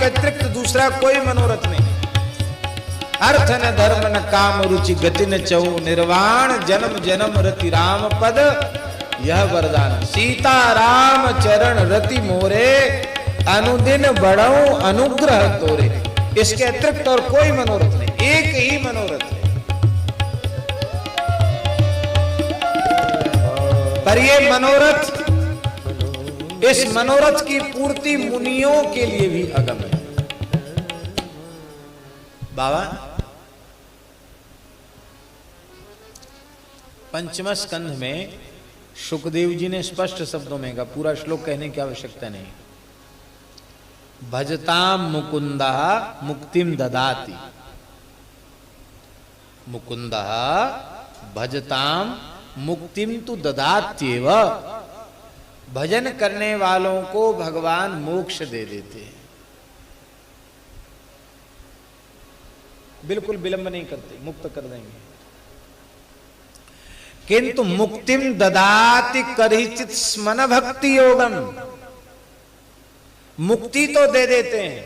के अतिरिक्त दूसरा कोई मनोरथ नहीं। अर्थ न धर्म न काम रुचि गति न चहु, निर्वाण जन्म जन्म रति राम पद यह वरदान। सीता राम चरण रति मोरे, अनुदिन बढ़ऊ अनुग्रह तोरे। इसके अतिरिक्त और कोई मनोरथ नहीं, एक ही मनोरथ है। पर ये मनोरथ, इस मनोरथ की पूर्ति मुनियों के लिए भी अगम है। बाबा पंचम स्कंध में शुकदेव जी ने स्पष्ट शब्दों में कहा, पूरा श्लोक कहने की आवश्यकता नहीं। भजताम मुकुंदः मुक्तिम ददाति, मुकुंदः भजताम मुक्तिम तु ददात्येव। भजन करने वालों को भगवान मोक्ष दे देते हैं, बिल्कुल विलंब नहीं करते, मुक्त कर देंगे। किंतु मुक्तिम ददाति करिचित स्मन भक्ति योगम। मुक्ति तो दे देते हैं,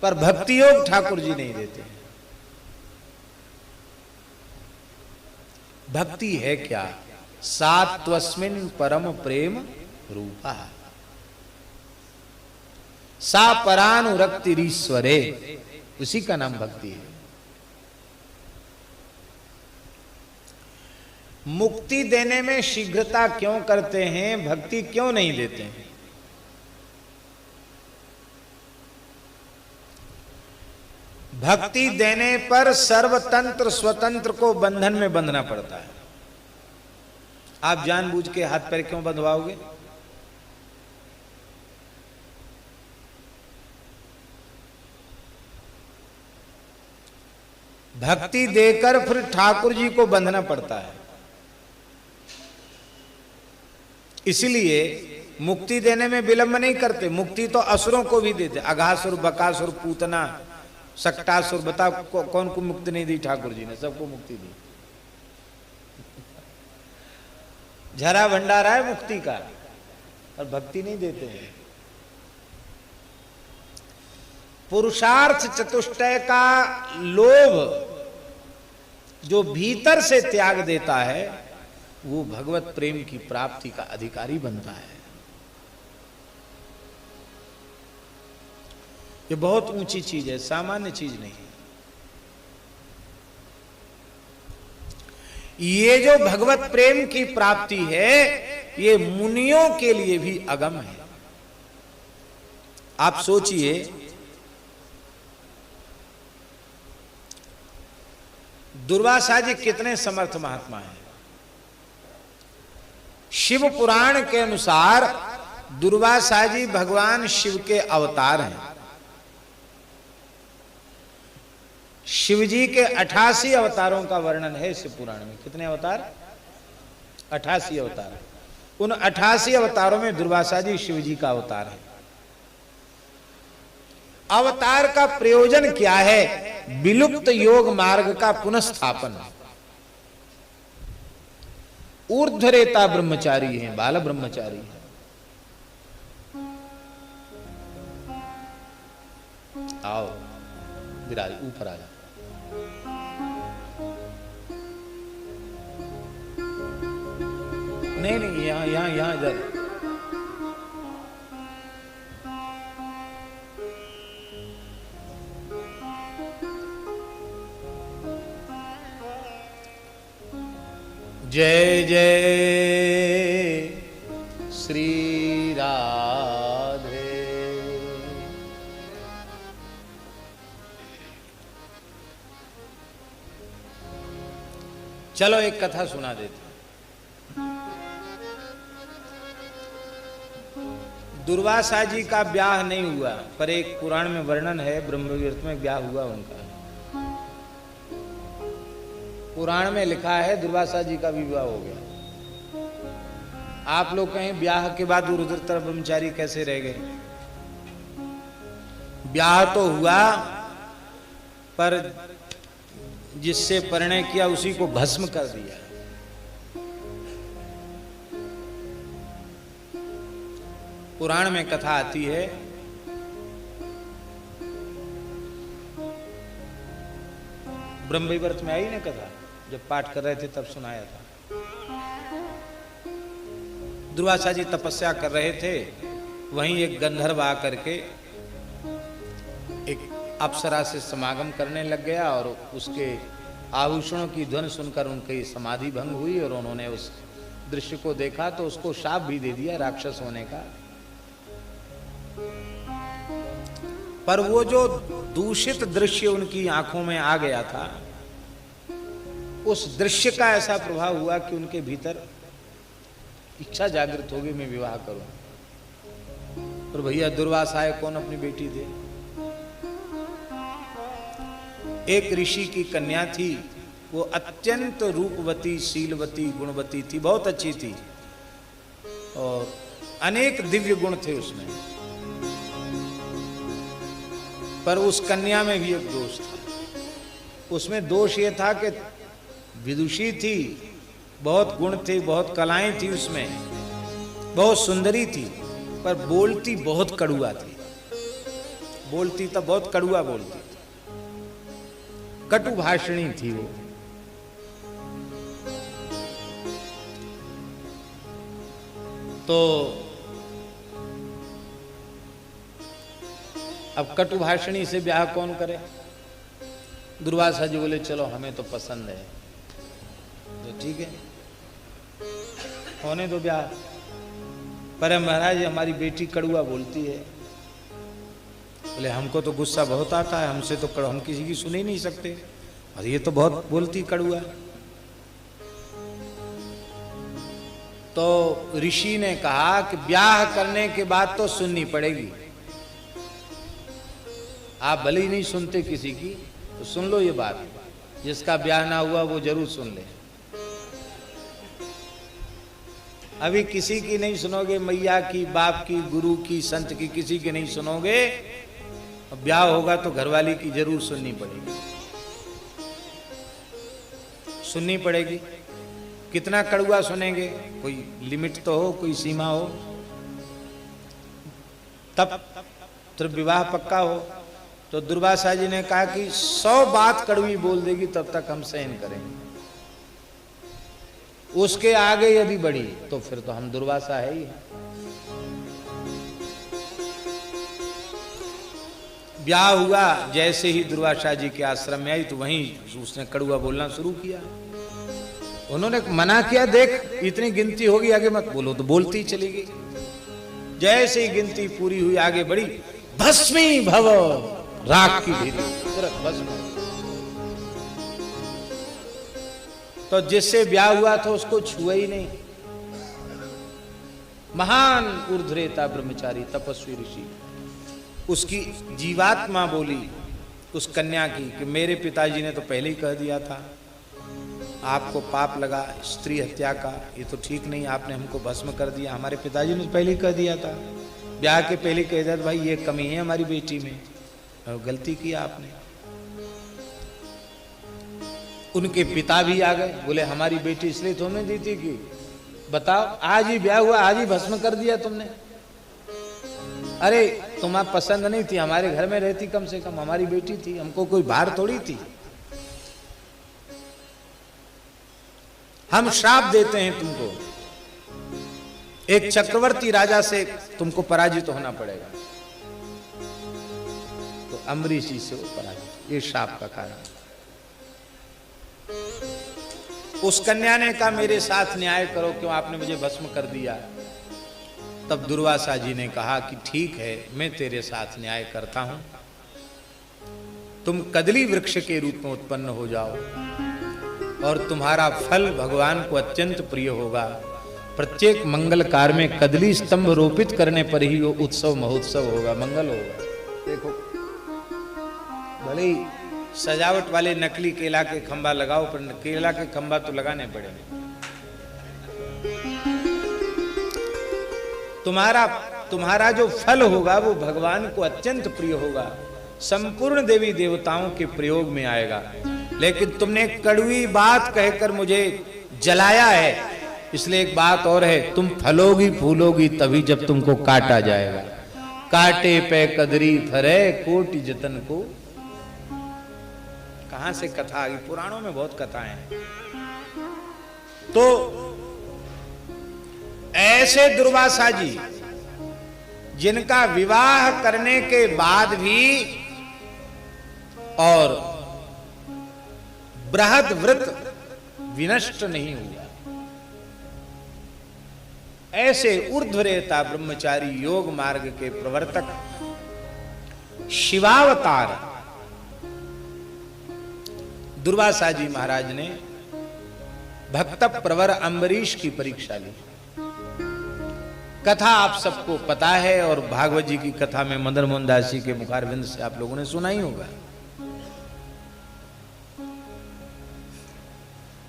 पर भक्ति योग ठाकुर जी नहीं देते हैं। भक्ति है क्या? सात्वस्मिन् परम प्रेम रूपा, सा परानुरक्तिरीश्वरे, उसी का नाम भक्ति है। मुक्ति देने में शीघ्रता क्यों करते हैं, भक्ति क्यों नहीं देते हैं? भक्ति देने पर सर्वतंत्र स्वतंत्र को बंधन में बंधना पड़ता है। आप जानबूझ के हाथ पैर क्यों बंधवाओगे? भक्ति देकर फिर ठाकुर जी को बंधना पड़ता है। इसलिए मुक्ति देने में विलंब नहीं करते। मुक्ति तो असुरों को भी देते, अघासुर बकासुर पूतना सक्टासुर, बता कौन को मुक्ति नहीं दी ठाकुर जी ने? सबको मुक्ति दी। झरा भंडारा है मुक्ति का, और भक्ति नहीं देते हैं। पुरुषार्थ चतुष्टय का लोभ जो भीतर से त्याग देता है, वो भगवत प्रेम की प्राप्ति का अधिकारी बनता है। ये बहुत ऊंची चीज है, सामान्य चीज नहीं है। ये जो भगवत प्रेम की प्राप्ति है, ये मुनियों के लिए भी अगम है। आप सोचिए, दुर्वासा जी कितने समर्थ महात्मा हैं। शिव पुराण के अनुसार दुर्वासा जी भगवान शिव के अवतार हैं। शिव जी के 88 अवतारों का वर्णन है शिव पुराण में। कितने अवतार? 88 अवतार। उन 88 अवतारों में दुर्वासा जी शिव जी का अवतार है। अवतार का प्रयोजन क्या है? विलुप्त योग मार्ग का पुनഃस्थापन। ऊर्ध्वरेता ब्रह्मचारी हैं, बाल ब्रह्मचारी हैं। आओ विराज, ऊपर आ जाओ। नहीं नहीं, यहां यहां यहां इधर। जय जय श्री राधे। चलो एक कथा सुना देते। दुर्वासा जी का ब्याह नहीं हुआ, पर एक पुराण में वर्णन है, ब्रह्मवीर्त में ब्याह हुआ उनका। पुराण में लिखा है दुर्वासा जी का विवाह हो गया। आप लोग कहें ब्याह के बाद रुद्रतर ब्रह्मचारी कैसे रह गए? ब्याह तो हुआ, पर जिससे परिणय किया उसी को भस्म कर दिया। पुराण में कथा आती है ब्रह्मवैवर्त में आई ना कथा, जब पाठ कर रहे थे तब सुनाया था। दुर्वासा जी तपस्या कर रहे थे, वहीं एक गंधर्व आकर के एक अप्सरा से समागम करने लग गया और उसके आभूषणों की ध्वनि सुनकर उनकी समाधि भंग हुई और उन्होंने उस दृश्य को देखा तो उसको शाप भी दे दिया राक्षस होने का। पर वो जो दूषित दृश्य उनकी आंखों में आ गया था, उस दृश्य का ऐसा प्रभाव हुआ कि उनके भीतर इच्छा जागृत हो गई, मैं विवाह करूं। और भैया दुर्वासा है, कौन अपनी बेटी दे। एक ऋषि की कन्या थी, वो अत्यंत रूपवती, शीलवती, गुणवती थी, बहुत अच्छी थी और अनेक दिव्य गुण थे उसमें। पर उस कन्या में भी एक दोष था। उसमें दोष ये था कि विदुषी थी, बहुत गुण थे, बहुत कलाएं थी उसमें, बहुत सुंदरी थी, पर बोलती बहुत कड़ुआ थी। बोलती तो बहुत कड़ुआ बोलती थी, कटु भाषणी थी वो। तो अब कटु भाषणी से ब्याह कौन करे। दुर्वासा जी बोले चलो हमें तो पसंद है, तो ठीक है होने दो ब्याह। पर महाराज हमारी बेटी कड़ुआ बोलती है। बोले हमको तो गुस्सा बहुत आता है, हमसे तो हम किसी की सुन ही नहीं सकते, और ये तो बहुत बोलती कड़ुआ। तो ऋषि ने कहा कि ब्याह करने के बाद तो सुननी पड़ेगी। आप भले ही नहीं सुनते किसी की, तो सुन लो ये बात, जिसका ब्याह ना हुआ वो जरूर सुन ले। अभी किसी की नहीं सुनोगे, मैया की, बाप की, गुरु की, संत की, किसी की नहीं सुनोगे। ब्याह होगा तो घरवाली की जरूर सुननी पड़ेगी, सुननी पड़ेगी। कितना कड़ुआ सुनेंगे, कोई लिमिट तो हो, कोई सीमा हो, तब तो विवाह पक्का हो। तो दुर्वासा जी ने कहा कि 100 बात कड़वी बोल देगी तब तक हम सहन करेंगे, उसके आगे यदि बढ़ी तो फिर तो हम दुर्वासा है ही। ब्याह हुआ, जैसे ही दुर्वासा जी के आश्रम में आई तो वहीं उसने कड़ुआ बोलना शुरू किया। उन्होंने मना किया, देख इतनी गिनती होगी आगे मत बोलो, तो बोलती चली गई। जैसे ही गिनती पूरी हुई आगे बढ़ी, भस्मी भव, राख की ढेरी, तुरंत भस्म। तो जिससे ब्याह हुआ था उसको छुआ ही नहीं। महान ऊर्ध्वरेता ब्रह्मचारी तपस्वी ऋषि, उसकी जीवात्मा बोली उस कन्या की कि मेरे पिताजी ने तो पहले ही कह दिया था, आपको पाप लगा स्त्री हत्या का, ये तो ठीक नहीं, आपने हमको भस्म कर दिया। हमारे पिताजी ने पहले ही कह दिया था, ब्याह के पहले कह दिया था, भाई ये कमी है हमारी बेटी में, गलती की आपने। उनके पिता भी आ गए, बोले हमारी बेटी इसलिए तुमने दी थी कि बताओ, आज ही ब्याह हुआ, आज ही भस्म कर दिया तुमने। अरे तुम्हें पसंद नहीं थी, हमारे घर में रहती, कम से कम हमारी बेटी थी, हमको कोई भार थोड़ी थी। हम श्राप देते हैं तुमको, एक चक्रवर्ती राजा से तुमको पराजित होना पड़ेगा। तो अम्बरीश जी से वो पराजित, ये श्राप का कारण। उस कन्या ने कहा मेरे साथ न्याय करो, क्यों आपने मुझे भस्म कर दिया। तब दुर्वासा जी ने कहा कि ठीक है, मैं तेरे साथ न्याय करता हूं, तुम कदली वृक्ष के रूप में उत्पन्न हो जाओ और तुम्हारा फल भगवान को अत्यंत प्रिय होगा। प्रत्येक मंगल कार्य में कदली स्तंभ रोपित करने पर ही वो उत्सव महोत्सव होगा, मंगल होगा। देखो भले ही सजावट वाले नकली केला के खंभा लगाओ, पर केला के खंभा तो लगाने पड़ेंगे। तुम्हारा जो फल होगा वो भगवान को अत्यंत प्रिय होगा, संपूर्ण देवी देवताओं के प्रयोग में आएगा। लेकिन तुमने कड़वी बात कहकर मुझे जलाया है, इसलिए एक बात और है, तुम फलोगी फूलोगी तभी जब तुमको काटा जाएगा। काटे पे कदरी फरे कोटि जतन को। कहां से कथा आ गई, पुराणों में बहुत कथाएं हैं। तो ऐसे दुर्वासा जी जिनका विवाह करने के बाद भी और बृहद व्रत विनष्ट नहीं हुआ, ऐसे ऊर्ध्वरेता ब्रह्मचारी योग मार्ग के प्रवर्तक शिवावतार दुर्वासा जी महाराज ने भक्त प्रवर अम्बरीश की परीक्षा ली। कथा आप सबको पता है और भागवत जी की कथा में मदन मोहन दास जी के मुखारविंद से आप लोगों ने सुना ही होगा।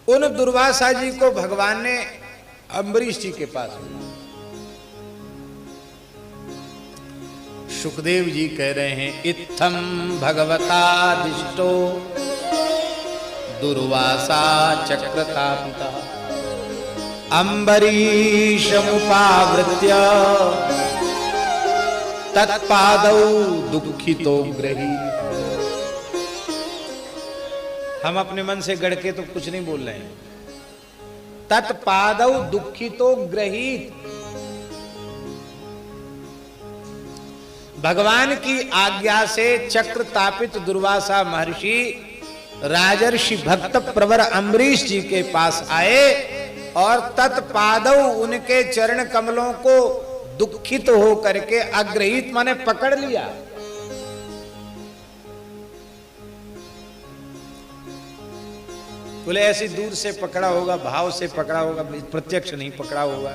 उन दुर्वासा जी को भगवान ने अम्बरीश जी के पास, सुखदेव जी कह रहे हैं, इत्थम भगवता दिष्टो दुर्वासा चक्रतापिता अम्बरीश मुपावृत्य तत्पादौ दुखितो ग्रही। हम अपने मन से गढ़ के तो कुछ नहीं बोल रहे हैं। तत्पादौ दुखितो ग्रहीत, भगवान की आज्ञा से चक्र तापित दुर्वासा महर्षि राजर्षि भक्त प्रवर अम्बरीश जी के पास आए और तत्पादौ उनके चरण कमलों को दुखित हो करके, अग्रहित माने पकड़ लिया। बोले ऐसी दूर से पकड़ा होगा, भाव से पकड़ा होगा, प्रत्यक्ष नहीं पकड़ा होगा,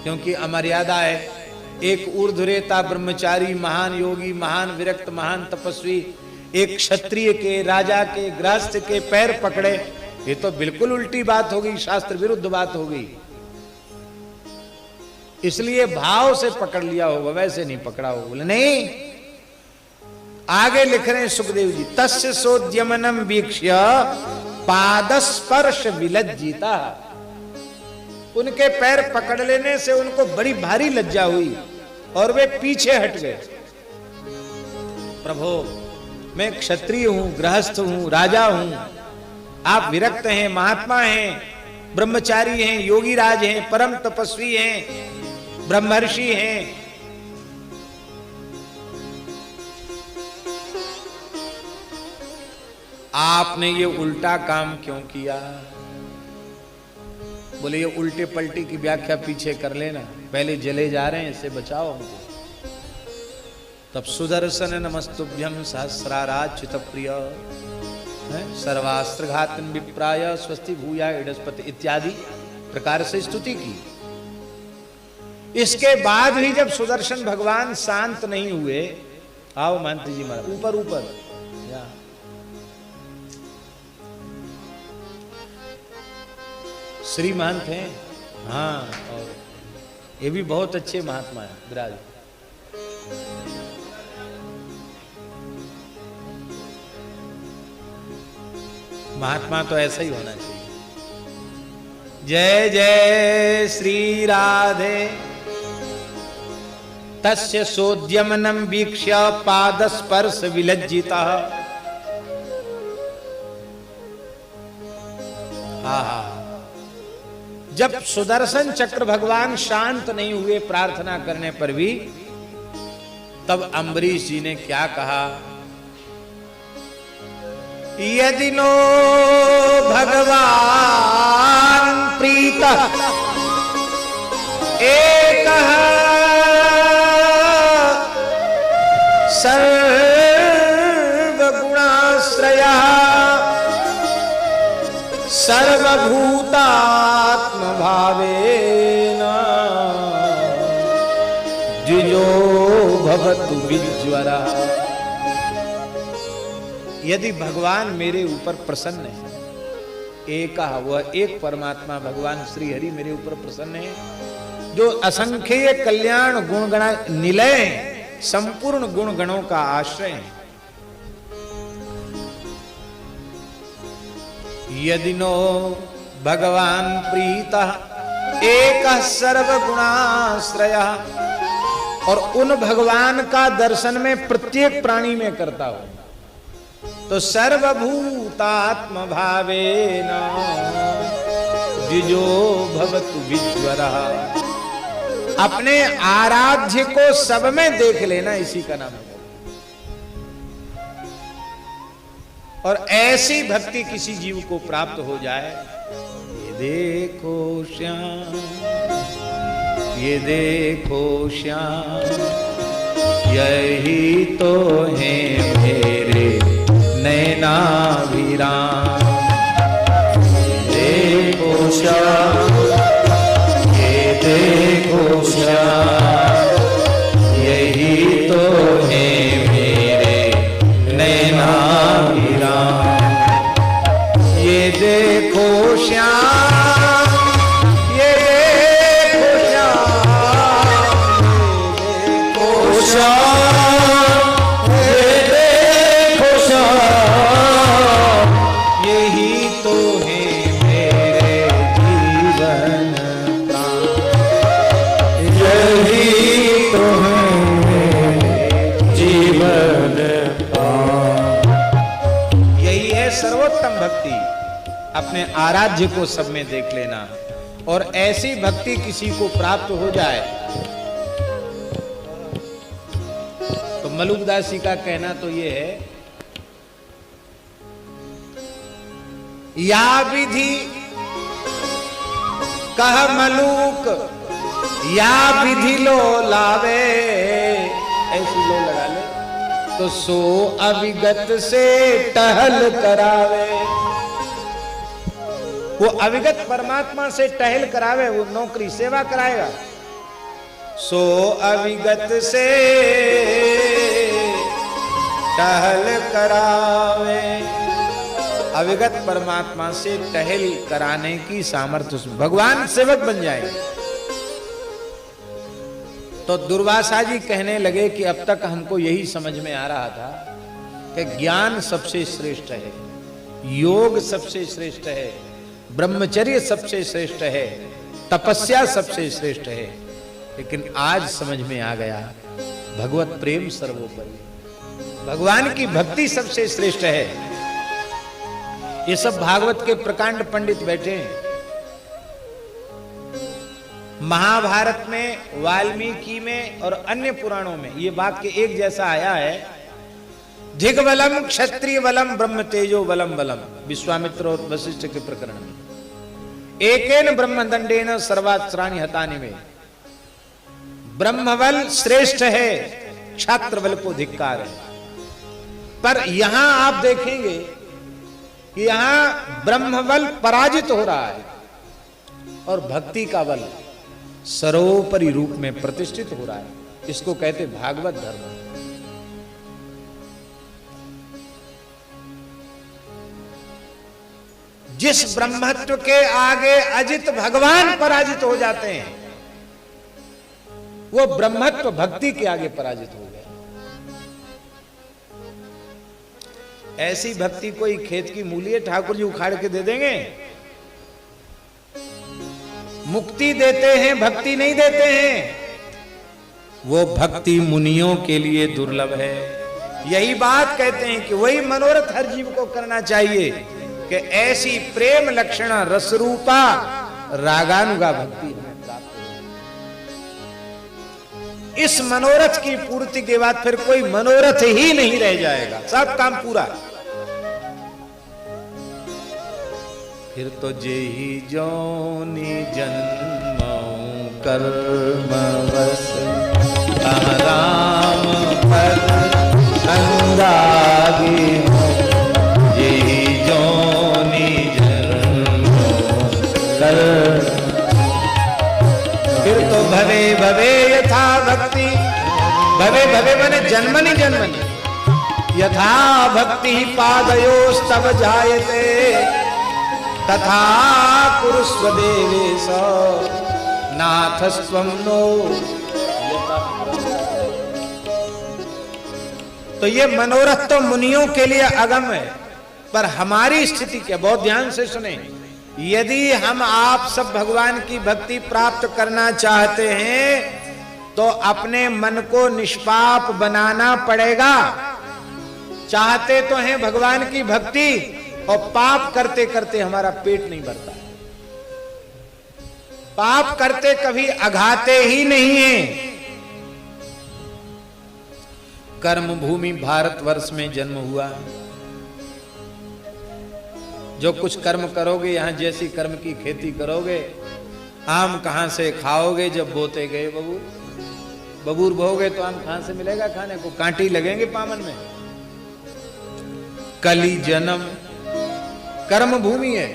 क्योंकि अमर्यादा है। एक ऊर्ध्वरेता ब्रह्मचारी महान योगी, महान विरक्त, महान तपस्वी एक क्षत्रिय के, राजा के, गृहस्थ के पैर पकड़े, ये तो बिल्कुल उल्टी बात होगी, शास्त्र विरुद्ध बात होगी। इसलिए भाव से पकड़ लिया होगा, वैसे नहीं पकड़ा होगा। बोले नहीं, आगे लिख रहे हैं सुखदेव जी, तस्य सोद्यमनम वीक्ष्य पादस्पर्श विलज्जिता, उनके पैर पकड़ लेने से उनको बड़ी भारी लज्जा हुई और वे पीछे हट गए। प्रभु, मैं क्षत्रिय हूं, गृहस्थ हूं, राजा हूं, आप विरक्त हैं, महात्मा हैं, ब्रह्मचारी हैं, योगी राज हैं, परम तपस्वी हैं, ब्रह्मर्षि हैं, आपने ये उल्टा काम क्यों किया? बोले ये उल्टे पलटी की व्याख्या पीछे कर लेना, पहले जले जा रहे हैं, इससे बचाओ हमको। तब सुदर्शन नमस्तुभ्यं सहस्राराच्युत प्रिय सर्वास्त्रघातन विप्राय स्वस्ति भूया इडस्पति इत्यादि प्रकार से स्तुति की। इसके बाद भी जब सुदर्शन भगवान शांत नहीं हुए, आओ महंत जी महाराज ऊपर ऊपर, श्री महंत हैं, हाँ, और ये भी बहुत अच्छे महात्मा हैं विराज। महात्मा तो ऐसा ही होना चाहिए। जय जय श्री राधे। तस्य सोद्यमनम वीक्ष्य पादस्पर्श विलज्जिता। हाँ, जब सुदर्शन चक्र भगवान शांत नहीं हुए प्रार्थना करने पर भी, तब अम्बरीश जी ने क्या कहा? यदि नो भगवान प्रीत एकः सर्वगुणाश्रयः सर्वभूतात्म भावेन द्विजो भवतु विज्वरः। यदि भगवान मेरे ऊपर प्रसन्न है, एक वह एक परमात्मा भगवान श्री हरि मेरे ऊपर प्रसन्न है, जो असंख्य कल्याण गुणगण निलय संपूर्ण गुण गणों का आश्रय है। यदि नो भगवान प्रीतः एकः सर्वगुणाश्रयः, और उन भगवान का दर्शन में प्रत्येक प्राणी में करता हूं। तो सर्वभूतात्म भावेन द्विजो भवतु विज्वरः। अपने आराध्य को सब में देख लेना, इसी का नाम है। और ऐसी भक्ति किसी जीव को प्राप्त हो जाए, ये देखो श्याम, ये देखो श्याम, यही तो है मेरे नैनाभिराम। देखो श्याम, ये देखो श्याम, यही तो है मेरे नैनाभिराम। ये देखो श्याम, ये देखो श्याम, ये देखो श्याम, ये देखो श्याम, यही तो है मेरे जीवन प्राण। यही तो है मेरे जीवन प्राण। यही है सर्वोत्तम भक्ति, अपने आराध्य को सब में देख लेना। और ऐसी भक्ति किसी को प्राप्त हो जाए तो मलुकदास जी का कहना तो ये है, या विधि कह मलूक, या विधि लो लावे, ऐसी लो लगा ले तो सो अविगत से टहल करावे। वो अविगत परमात्मा से टहल करावे, वो नौकरी सेवा कराएगा। सो अविगत से टहल करावे, अविगत परमात्मा से टहल कराने की सामर्थ्य, भगवान सेवक बन जाए। तो दुर्वासा जी कहने लगे कि अब तक हमको यही समझ में आ रहा था कि ज्ञान सबसे श्रेष्ठ है, योग सबसे श्रेष्ठ है, ब्रह्मचर्य सबसे श्रेष्ठ है, तपस्या सबसे श्रेष्ठ है। लेकिन आज समझ में आ गया भगवत प्रेम सर्वोपरि, भगवान की भक्ति सबसे श्रेष्ठ है। ये सब भागवत के प्रकांड पंडित बैठे हैं। महाभारत में, वाल्मीकि में और अन्य पुराणों में ये वाक्य एक जैसा आया है, दिग्बलम क्षत्रिय बलम ब्रह्म तेजो बलम बलम, विश्वामित्र और वशिष्ठ के प्रकरण में। एकेन ब्रह्मदंडेन सर्वास्त्राणि हतानि में, ब्रह्मबल श्रेष्ठ है, क्षात्र बल को धिक्कार है। पर यहां आप देखेंगे कि यहां ब्रह्मबल पराजित हो रहा है और भक्ति का बल सर्वोपरि रूप में प्रतिष्ठित हो रहा है। इसको कहते भागवत धर्म। जिस ब्रह्मत्व के आगे अजित भगवान पराजित हो जाते हैं, वो ब्रह्मत्व भक्ति के आगे पराजित हो गया। ऐसी भक्ति कोई खेत की मूली है, ठाकुर जी उखाड़ के दे देंगे? मुक्ति देते हैं, भक्ति नहीं देते हैं। वो भक्ति मुनियों के लिए दुर्लभ है। यही बात कहते हैं कि वही मनोरथ हर जीव को करना चाहिए कि ऐसी प्रेम लक्षण रसरूपा रागानुगा भक्ति हमें प्राप्त हो। इस मनोरथ की पूर्ति के बाद फिर कोई मनोरथ ही नहीं रह जाएगा, सब काम पूरा। फिर तो जेहि जोनि जन्म कर्म बस, राम पद अंगागी हो, जेहि जोनि जन्म कर। फिर तो भवे भवे यथा भक्ति, भवे भवे मने जन्मनि जन्मनि, यथा भक्ति पादयोस्तव जायते, तथा कुरुस्व देवेश नाथस्त्वं नो। तो ये मनोरथ तो मुनियों के लिए अगम है, पर हमारी स्थिति क्या? बहुत ध्यान से सुने। यदि हम आप सब भगवान की भक्ति प्राप्त करना चाहते हैं तो अपने मन को निष्पाप बनाना पड़ेगा। चाहते तो हैं भगवान की भक्ति और पाप करते करते हमारा पेट नहीं भरता। पाप करते कभी अघाते ही नहीं है। कर्म भूमि भारतवर्ष में जन्म हुआ। जो कुछ कर्म करोगे, यहां जैसी कर्म की खेती करोगे, आम कहां से खाओगे? जब बोते गए बबूर बोओगे तो आम कहां से मिलेगा खाने को? कांटे लगेंगे पामन में। कली जन्म, कर्म भूमि है।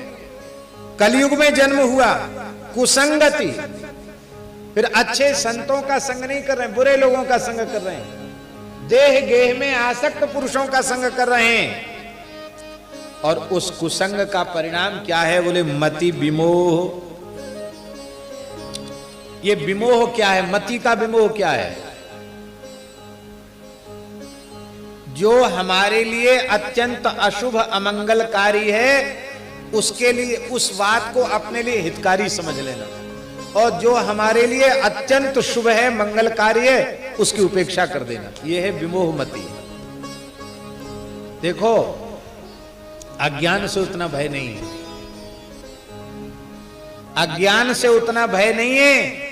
कलयुग में जन्म हुआ। कुसंगति, फिर अच्छे संतों का संग नहीं कर रहे हैं, बुरे लोगों का संग कर रहे हैं। देह गेह में आसक्त पुरुषों का संग कर रहे हैं। और उस कुसंग का परिणाम क्या है? बोले मति विमोह। ये विमोह क्या है? मति का विमोह क्या है? जो हमारे लिए अत्यंत अशुभ अमंगलकारी है, उसके लिए, उस बात को अपने लिए हितकारी समझ लेना, और जो हमारे लिए अत्यंत शुभ है, मंगलकारी है, उसकी उपेक्षा कर देना। यह है विमोह मति। देखो, अज्ञान से उतना भय नहीं है। अज्ञान से उतना भय नहीं है,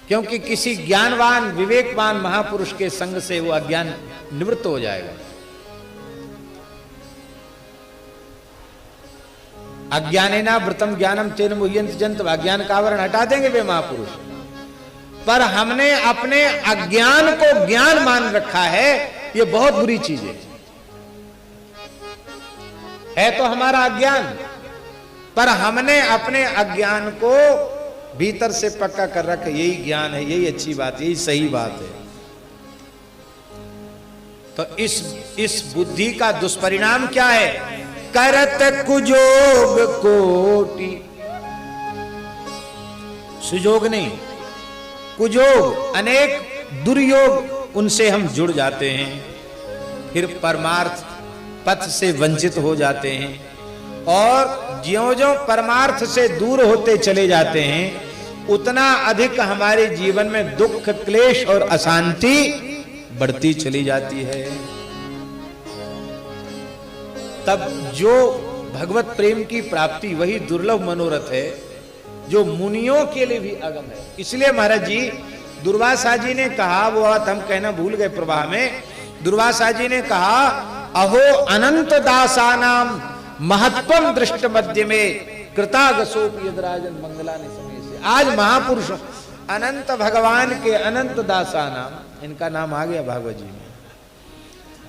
क्योंकि किसी ज्ञानवान विवेकवान महापुरुष के संग से वो अज्ञान निवृत्त हो जाएगा। अज्ञानेना वृतम ज्ञानम तेन मुह्यन्ति जन्तवः। अज्ञान का आवरण हटा देंगे वे महापुरुष। पर हमने अपने अज्ञान को ज्ञान मान रखा है, ये बहुत बुरी चीज है तो हमारा अज्ञान, पर हमने अपने अज्ञान को भीतर से पक्का कर रखा। यही ज्ञान है, यही अच्छी बात, यही सही बात है। तो इस बुद्धि का दुष्परिणाम क्या है? करत कुजोग कोटि, सुजोग नहीं, कुजोग, अनेक दुर्योग, उनसे हम जुड़ जाते हैं। फिर परमार्थ पथ से वंचित हो जाते हैं। और ज्यों-ज्यों परमार्थ से दूर होते चले जाते हैं, उतना अधिक हमारे जीवन में दुख, क्लेश और अशांति बढ़ती चली जाती है। तब जो भगवत प्रेम की प्राप्ति, वही दुर्लभ मनोरथ है जो मुनियों के लिए भी अगम है। इसलिए महाराज जी, दुर्वासा जी ने कहा, वो बात हम कहना भूल गए प्रवाह में, दुर्वासा जी ने कहा, अहो अनंत दासानाम महत्वम दृष्ट मध्य में कृतागसोपि यदराजन मंगलानि समय से। आज महापुरुष अनंत भगवान के अनंत दासानाम, इनका नाम आ गया भागवत जी में।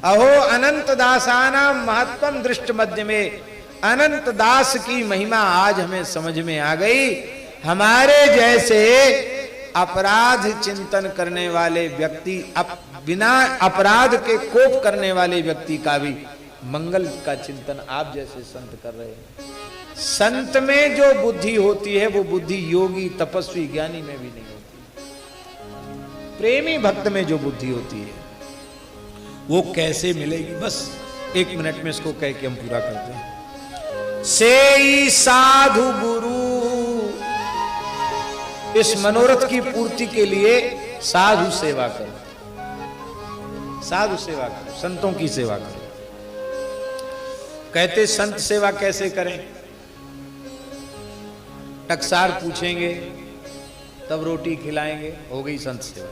अहो अनंत दासानाम महत्वम दृष्ट मध्य में, अनंत दास की महिमा आज हमें समझ में आ गई। हमारे जैसे अपराध चिंतन करने वाले व्यक्ति, बिना अपराध के कोप करने वाले व्यक्ति का भी मंगल का चिंतन आप जैसे संत कर रहे हैं। संत में जो बुद्धि होती है, वो बुद्धि योगी, तपस्वी, ज्ञानी में भी नहीं होती। प्रेमी भक्त में जो बुद्धि होती है, वो कैसे मिलेगी? बस 1 मिनट में इसको कह के हम पूरा करते हैं। सेई साधु गुरु, इस मनोरथ की पूर्ति के लिए साधु सेवा करो, साधु सेवा करो, संतों की सेवा करो। कहते संत सेवा कैसे करें? टकसार पूछेंगे तब रोटी खिलाएंगे, हो गई संत सेवा।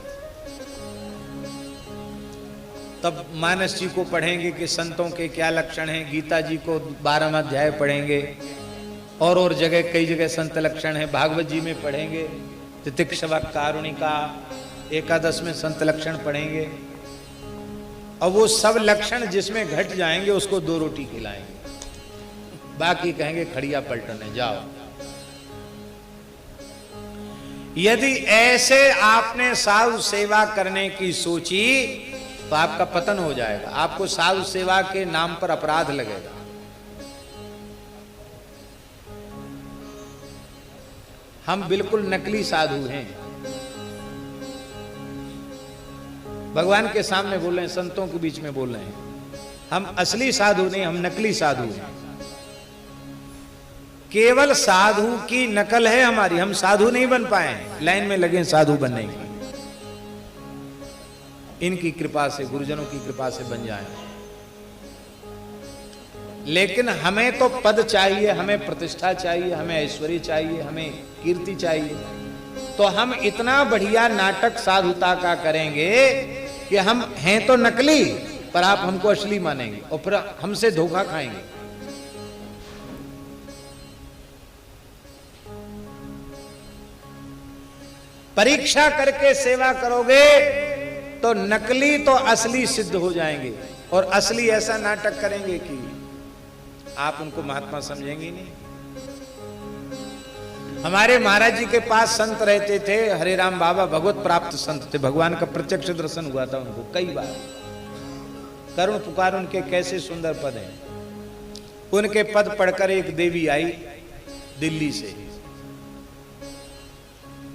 तब मानस जी को पढ़ेंगे कि संतों के क्या लक्षण हैं, गीता जी को 12वां अध्याय पढ़ेंगे, और जगह कई जगह संत लक्षण है, भागवत जी में पढ़ेंगे, तितिक्षवा कारुणिका, एकादश में संत लक्षण पढ़ेंगे। और वो सब लक्षण जिसमें घट जाएंगे उसको 2 रोटी खिलाएंगे, बाकी कहेंगे खड़िया पलटने जाओ। यदि ऐसे आपने साधु सेवा करने की सोची तो आपका पतन हो जाएगा। आपको साधु सेवा के नाम पर अपराध लगेगा। हम बिल्कुल नकली साधु हैं। भगवान के सामने बोल रहे हैं, संतों के बीच में बोल रहे हैं। हम असली साधु नहीं, हम नकली साधु हैं। केवल साधु की नकल है हमारी, हम साधु नहीं बन पाए, लाइन में लगे साधु बनने की। इनकी कृपा से, गुरुजनों की कृपा से बन जाएं। लेकिन हमें तो पद चाहिए, हमें प्रतिष्ठा चाहिए, हमें ऐश्वर्य चाहिए, हमें कीर्ति चाहिए। तो हम इतना बढ़िया नाटक साधुता का करेंगे कि हम हैं तो नकली, पर आप हमको असली मानेंगे और फिर हमसे धोखा खाएंगे। परीक्षा करके सेवा करोगे तो नकली तो असली सिद्ध हो जाएंगे, और असली ऐसा नाटक करेंगे कि आप उनको महात्मा समझेंगे नहीं। हमारे महाराज जी के पास संत रहते थे, हरे राम बाबा भगवत प्राप्त संत थे, भगवान का प्रत्यक्ष दर्शन हुआ था उनको कई बार। करुण पुकार उनके कैसे सुंदर पद हैं। उनके पद पढ़कर एक देवी आई दिल्ली से।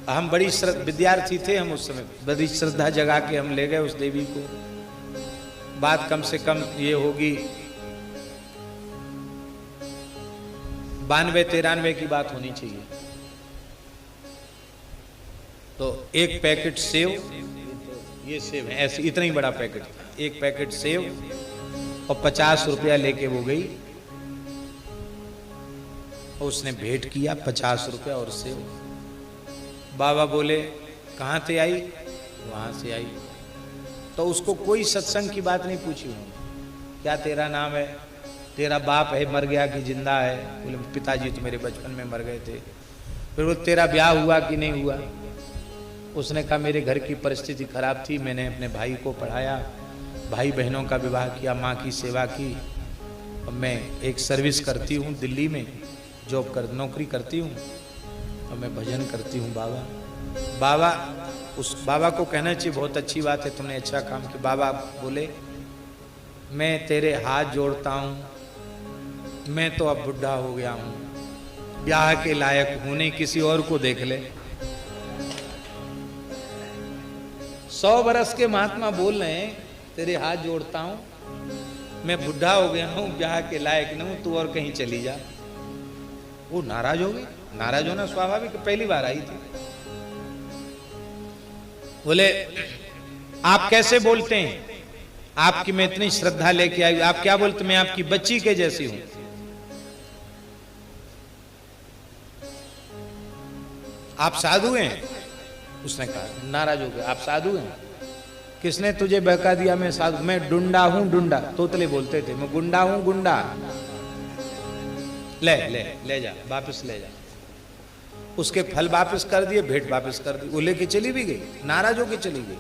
हम बड़ी विद्यार्थी थे, हम उस समय बड़ी श्रद्धा जगा के हम ले गए उस देवी को। बात कम से कम ये होगी 92-93 की बात होनी चाहिए। तो एक पैकेट सेव, ये सेव है ऐसे इतना ही बड़ा पैकेट, एक पैकेट सेव और 50 रुपया लेके वो गई। और उसने भेंट किया 50 रुपया और सेव। बाबा बोले कहाँ से आई? वहां से आई। तो उसको कोई सत्संग की बात नहीं पूछी उन्होंने। क्या तेरा नाम है? तेरा बाप है मर गया कि जिंदा है? बोले पिताजी तो मेरे बचपन में मर गए थे। फिर वो तेरा ब्याह हुआ कि नहीं हुआ? उसने कहा मेरे घर की परिस्थिति खराब थी, मैंने अपने भाई को पढ़ाया, भाई बहनों का विवाह किया, माँ की सेवा की। और मैं एक सर्विस करती हूँ दिल्ली में, नौकरी करती हूँ और मैं भजन करती हूँ बाबा। बाबा उस बाबा को कहना चाहिए बहुत अच्छी बात है, तुमने अच्छा काम किया। बाबा बोले मैं तेरे हाथ जोड़ता हूँ, मैं तो अब बुढ़ा हो गया हूँ, ब्याह के लायक हूं नहीं, किसी और को देख ले। 100 बरस के महात्मा बोल रहे हैं तेरे हाथ जोड़ता हूँ, मैं बुढ़ा हो गया हूँ, ब्याह के लायक नहीं हूं, तू और कहीं चली जा। वो नाराज हो गई। नाराज होना स्वाभाविक, पहली बार आई थी। बोले आप कैसे बोलते हैं? आपकी मैं इतनी श्रद्धा लेके आई, आप क्या बोलते? मैं आपकी बच्ची के जैसी हूं। आप साधु हैं? उसने कहा, नाराज हो गया, आप साधु हैं? किसने तुझे बहका दिया मैं साधु? मैं डुंडा हूं, डुंडा। तोतले बोलते थे, मैं गुंडा हूं, गुंडा। ले ले ले जा, वापस ले जा। उसके फल वापस कर दिए, भेंट वापस कर दी, वो लेके चली भी गई, नाराज होके चली गई।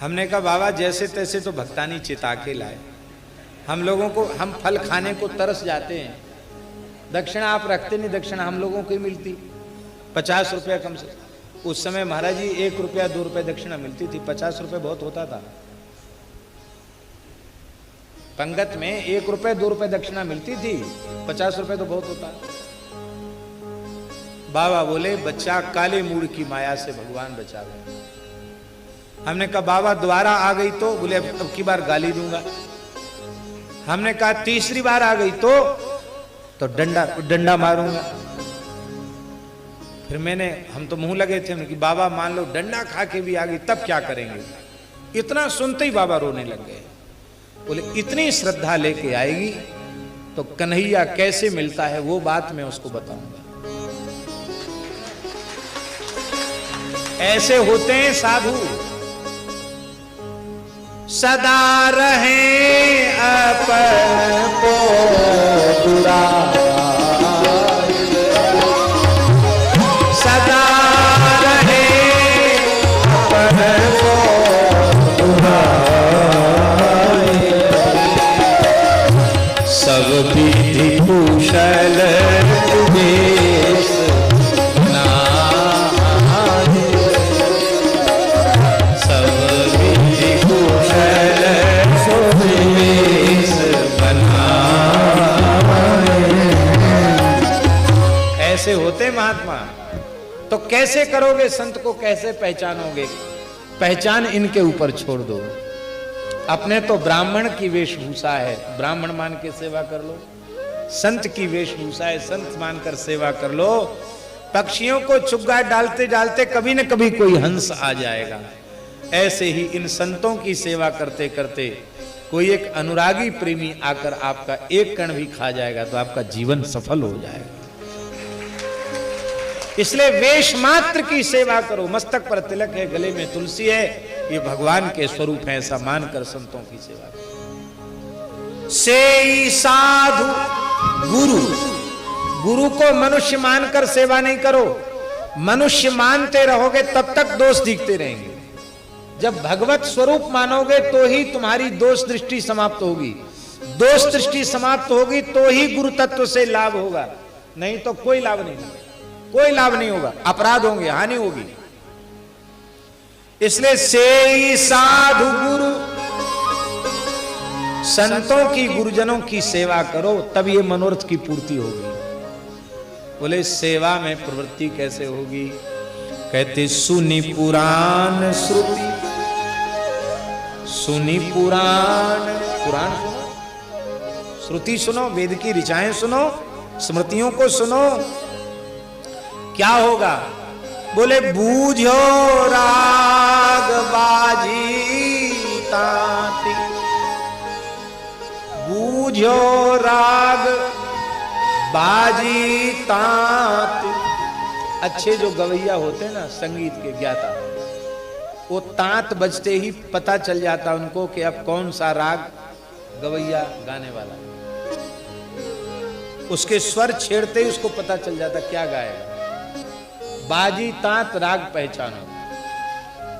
हमने कहा बाबा जैसे तैसे तो भक्तानी चिता के लाए, हम लोगों को, हम फल खाने को तरस जाते हैं, दक्षिणा आप रखते नहीं, दक्षिणा हम लोगों को ही मिलती 50 रुपया कम से। उस समय महाराज जी 1 रुपया 2 रुपये दक्षिणा मिलती थी, 50 रुपये बहुत होता था। पंगत में 1 रुपये 2 रुपये दक्षिणा मिलती थी, 50 रुपये तो बहुत होता। बाबा बोले बच्चा काले मूड की माया से भगवान बचा गए। हमने कहा बाबा दोबारा आ गई तो? बोले अब की बार गाली दूंगा। हमने कहा तीसरी बार आ गई तो डंडा मारूंगा। फिर हम तो मुंह लगे थे, हमने कि बाबा मान लो डंडा खा के भी आ गई तब क्या करेंगे? इतना सुनते ही बाबा रोने लग गए। बोले इतनी श्रद्धा लेके आएगी तो कन्हैया कैसे मिलता है वो बात मैं उसको बताऊंगा। ऐसे होते हैं साधु, सदा रहे अपन को बुरा, सदा रहे अपन को बुरा, सब विधि कुशल देश ऐसे होते महात्मा। तो कैसे करोगे संत को, कैसे पहचानोगे? पहचान इनके ऊपर छोड़ दो। अपने तो ब्राह्मण की वेशभूषा है, ब्राह्मण मान के सेवा कर लो। संत की वेशभूषा है, संत मानकर सेवा कर लो। पक्षियों को चुग्गा डालते डालते कभी न कभी कोई हंस आ जाएगा। ऐसे ही इन संतों की सेवा करते करते कोई एक अनुरागी प्रेमी आकर आपका एक कण भी खा जाएगा तो आपका जीवन सफल हो जाएगा। इसलिए वेश मात्र की सेवा करो। मस्तक पर तिलक है, गले में तुलसी है, ये भगवान के स्वरूप है, ऐसा मानकर संतों की सेवा करो। सेई साधु गुरु, गुरु को मनुष्य मानकर सेवा नहीं करो। मनुष्य मानते रहोगे तब तक दोष दिखते रहेंगे। जब भगवत स्वरूप मानोगे तो ही तुम्हारी दोष दृष्टि समाप्त होगी। दोष दृष्टि समाप्त होगी तो ही गुरु तत्व से लाभ होगा, नहीं तो कोई लाभ नहीं होगा, कोई लाभ नहीं होगा, अपराध होंगे, हानि होगी। इसलिए सेई साधु गुरु, संतों की गुरुजनों की सेवा करो, तब ये मनोरथ की पूर्ति होगी। बोले सेवा में प्रवृत्ति कैसे होगी? कहते सुनी पुराण श्रुति, सुनी पुराण, पुराण सुनो, श्रुति सुनो, वेद की ऋचाएं सुनो, स्मृतियों को सुनो। क्या होगा? बोले बूझो राग बाजी ताती, बूझो राग बाजी ताती। अच्छे जो गवैया होते हैं ना, संगीत के ज्ञाता, वो तांत बजते ही पता चल जाता उनको कि अब कौन सा राग गवैया गाने वाला है। उसके स्वर छेड़ते ही उसको पता चल जाता क्या गाएगा। बाजी तांत राग पहचानो।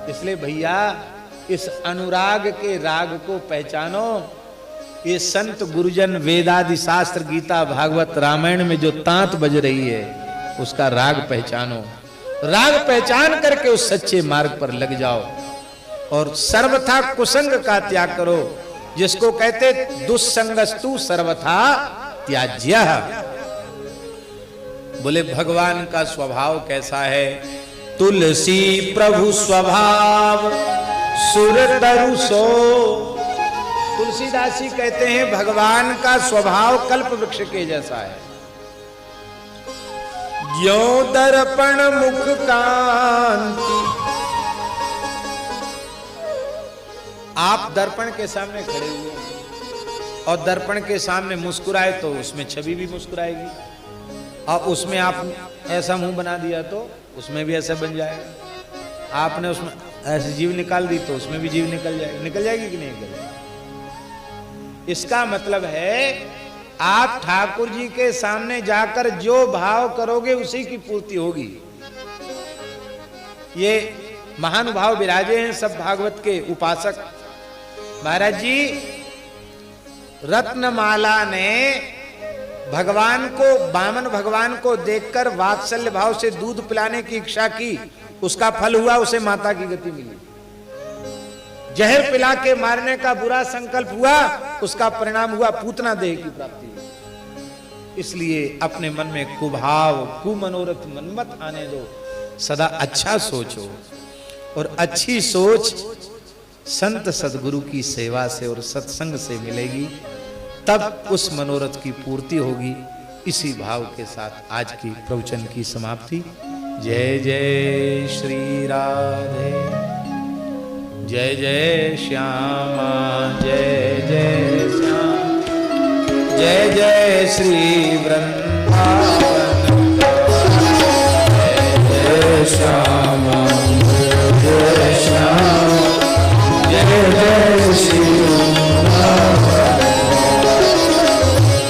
इसलिए भैया इस अनुराग के राग को पहचानो। ये संत गुरुजन वेदादि शास्त्र, गीता, भागवत, रामायण में जो तांत बज रही है उसका राग पहचानो। राग पहचान करके उस सच्चे मार्ग पर लग जाओ और सर्वथा कुसंग का त्याग करो, जिसको कहते दुस्संगस्तु सर्वथा त्याज्यः। बोले भगवान का स्वभाव कैसा है? तुलसी प्रभु स्वभाव सुर तरु सो। तुलसीदास जी कहते हैं भगवान का स्वभाव कल्प वृक्ष के जैसा है। ज्यों दर्पण मुख कांति, आप दर्पण के सामने खड़े हुए और दर्पण के सामने मुस्कुराए तो उसमें छवि भी मुस्कुराएगी, और उसमें आप ऐसा मुंह बना दिया तो उसमें भी ऐसा बन जाएगा। आपने उसमें ऐसी जीव निकाल दी तो उसमें भी जीव निकल जाएगी। निकल जाएगी कि नहीं निकल जाएगी? इसका मतलब है आप ठाकुर जी के सामने जाकर जो भाव करोगे उसी की पूर्ति होगी। ये महानुभाव विराजे हैं सब भागवत के उपासक। महाराज जी, रत्नमाला ने भगवान को, बामन भगवान को देखकर वात्सल्य भाव से दूध पिलाने की इच्छा की, उसका फल हुआ, उसे माता की गति मिली। जहर पिला के मारने का बुरा संकल्प हुआ, उसका परिणाम हुआ पूतना देह की प्राप्ति। इसलिए अपने मन में कुभाव, कुमनोरथ मन मत आने दो, सदा अच्छा सोचो, और अच्छी सोच संत सदगुरु की सेवा से और सत्संग से मिलेगी, तब उस मनोरथ की पूर्ति होगी। इसी भाव के साथ आज की प्रवचन की समाप्ति। जय जय श्री राधे, जय जय श्यामा, जय जय श्याम, जय जय श्री वृंदावन, जय जय श्यामा, जय श्याम, जय जय श्री वृंदावन,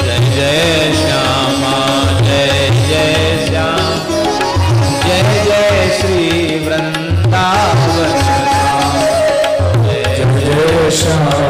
जय जय श्यामा, जय जय श्याम, जय जय श्री वृंदावन, जय जय श्याम।